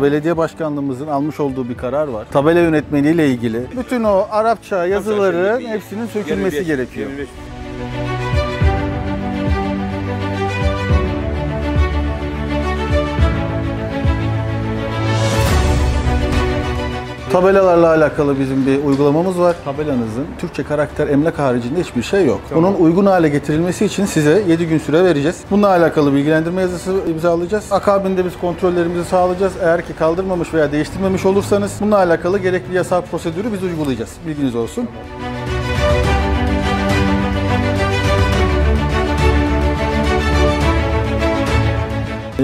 Belediye başkanlığımızın almış olduğu bir karar var. Tabela yönetmeliğiyle ilgili. Bütün o Arapça yazıların hepsinin sökülmesi gerekiyor. Tabelalarla alakalı bizim bir uygulamamız var. Tabelanızın Türkçe karakter emlak haricinde hiçbir şey yok. Bunun uygun hale getirilmesi için size 7 gün süre vereceğiz. Bununla alakalı bilgilendirme yazısı imzalayacağız. Akabinde biz kontrollerimizi sağlayacağız. Eğer ki kaldırmamış veya değiştirmemiş olursanız bununla alakalı gerekli yasal prosedürü biz uygulayacağız. Bilginiz olsun.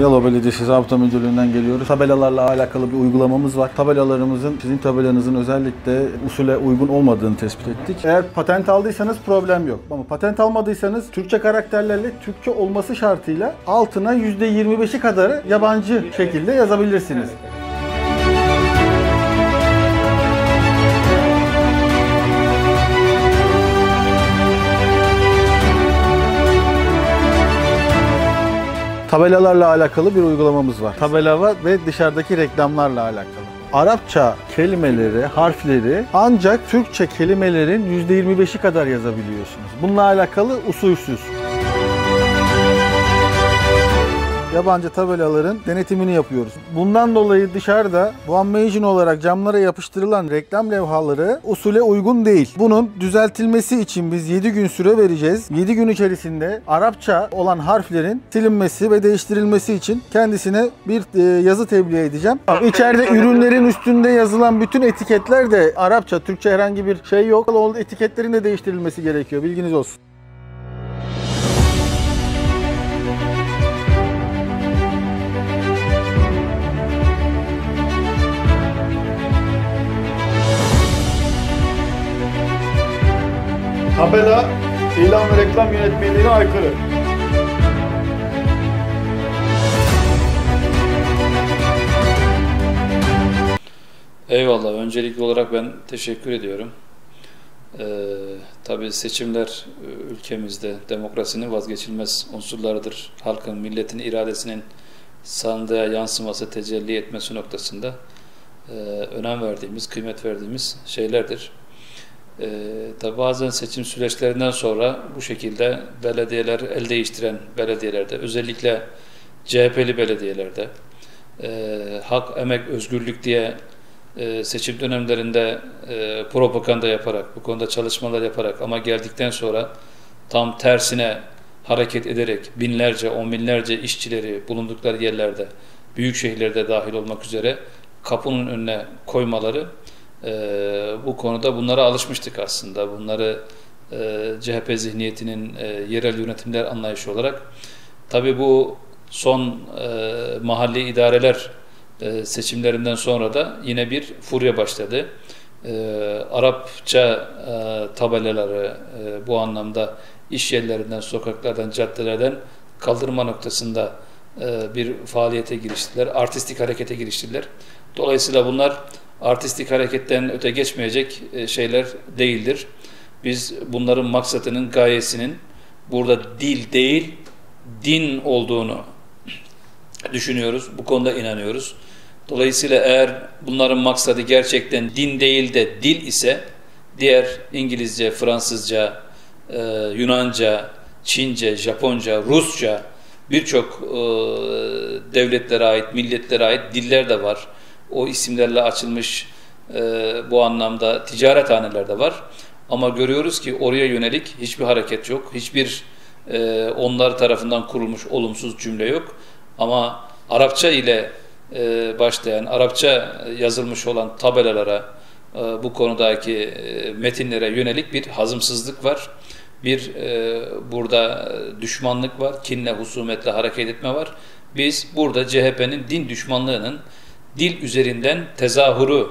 Yalova Belediyesi Zabıta Müdürlüğü'nden geliyoruz. Tabelalarla alakalı bir uygulamamız var. Tabelalarımızın, sizin tabelanızın özellikle usule uygun olmadığını tespit ettik. Eğer patent aldıysanız problem yok. Ama patent almadıysanız Türkçe karakterlerle Türkçe olması şartıyla altına %25'i kadar yabancı şekilde yazabilirsiniz. Tabelalarla alakalı bir uygulamamız var. Tabela ve dışarıdaki reklamlarla alakalı. Arapça kelimeleri, harfleri ancak Türkçe kelimelerin %25'i kadar yazabiliyorsunuz. Bununla alakalı usulsüz. Yabancı tabelaların denetimini yapıyoruz. Bundan dolayı dışarıda One olarak camlara yapıştırılan reklam levhaları usule uygun değil. Bunun düzeltilmesi için biz 7 gün süre vereceğiz. 7 gün içerisinde Arapça olan harflerin silinmesi ve değiştirilmesi için kendisine bir yazı tebliğ edeceğim. İçeride ürünlerin üstünde yazılan bütün etiketler de Arapça, Türkçe herhangi bir şey yok. O etiketlerin de değiştirilmesi gerekiyor. Bilginiz olsun. Tabela, ilan ve reklam yönetmeliğine aykırı. Eyvallah. Öncelikli olarak ben teşekkür ediyorum. Tabii seçimler ülkemizde demokrasinin vazgeçilmez unsurlarıdır. Halkın, milletin iradesinin sandığa yansıması, tecelli etmesi noktasında önem verdiğimiz, kıymet verdiğimiz şeylerdir. Tabi bazen seçim süreçlerinden sonra bu şekilde belediyeler, el değiştiren belediyelerde, özellikle CHP'li belediyelerde hak, emek, özgürlük diye seçim dönemlerinde propaganda yaparak, bu konuda çalışmalar yaparak ama geldikten sonra tam tersine hareket ederek binlerce, on binlerce işçileri bulundukları yerlerde, büyük şehirlerde dahil olmak üzere kapının önüne koymaları, bu konuda bunlara alışmıştık aslında. Bunları CHP zihniyetinin yerel yönetimler anlayışı olarak. Tabii bu son mahalli idareler seçimlerinden sonra da yine bir furya başladı. Arapça tabelaları bu anlamda iş yerlerinden, sokaklardan, caddelerden kaldırma noktasında bir faaliyete giriştiler. Artistik harekete giriştiler. Dolayısıyla bunlar artistik hareketten öte geçmeyecek şeyler değildir. Biz bunların maksadının, gayesinin burada dil değil, din olduğunu düşünüyoruz. Bu konuda inanıyoruz. Dolayısıyla eğer bunların maksadı gerçekten din değil de dil ise diğer İngilizce, Fransızca, Yunanca, Çince, Japonca, Rusça birçok devletlere ait, milletlere ait diller de var. O isimlerle açılmış bu anlamda ticarethaneler de var. Ama görüyoruz ki oraya yönelik hiçbir hareket yok. Hiçbir onlar tarafından kurulmuş olumsuz cümle yok. Ama Arapça ile başlayan, Arapça yazılmış olan tabelalara, bu konudaki metinlere yönelik bir hazımsızlık var. Bir burada düşmanlık var, kinle, husumetle hareket etme var. Biz burada CHP'nin din düşmanlığının dil üzerinden tezahürü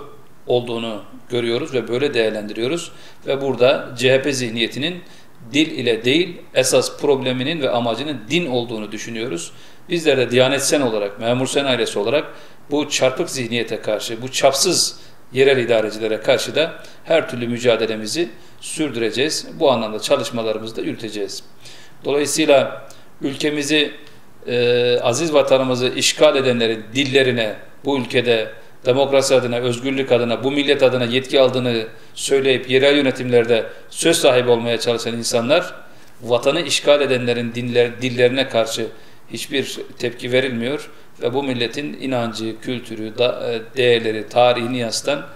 olduğunu görüyoruz ve böyle değerlendiriyoruz. Ve burada CHP zihniyetinin dil ile değil, esas probleminin ve amacının din olduğunu düşünüyoruz. Bizler de Diyanet Sen olarak, Memur Sen ailesi olarak bu çarpık zihniyete karşı, bu çapsız yerel idarecilere karşı da her türlü mücadelemizi sürdüreceğiz. Bu anlamda çalışmalarımızı da yürüteceğiz. Dolayısıyla ülkemizi, aziz vatanımızı işgal edenlerin dillerine bu ülkede demokrasi adına, özgürlük adına, bu millet adına yetki aldığını söyleyip yerel yönetimlerde söz sahibi olmaya çalışan insanlar, vatanı işgal edenlerin dillerine karşı hiçbir tepki verilmiyor ve bu milletin inancı, kültürü, değerleri, tarihini yansıtan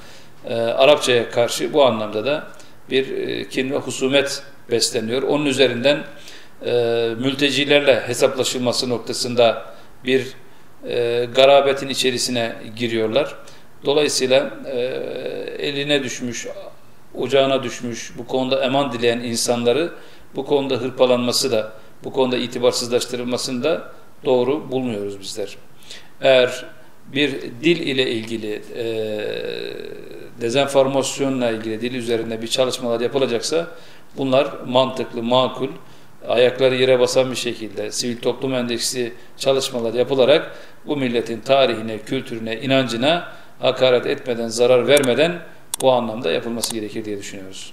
Arapçaya karşı bu anlamda da bir kin ve husumet besleniyor. Onun üzerinden mültecilerle hesaplaşılması noktasında bir garabetin içerisine giriyorlar. Dolayısıyla eline düşmüş, ocağına düşmüş, bu konuda eman dileyen insanları bu konuda hırpalanması da, bu konuda itibarsızlaştırılmasını da doğru bulmuyoruz bizler. Eğer bir dil ile ilgili, dezenformasyonla ilgili dil üzerinde bir çalışmalar yapılacaksa bunlar mantıklı, makul, ayakları yere basan bir şekilde sivil toplum endeksli çalışmalar yapılarak bu milletin tarihine, kültürüne, inancına hakaret etmeden, zarar vermeden bu anlamda yapılması gerekir diye düşünüyoruz.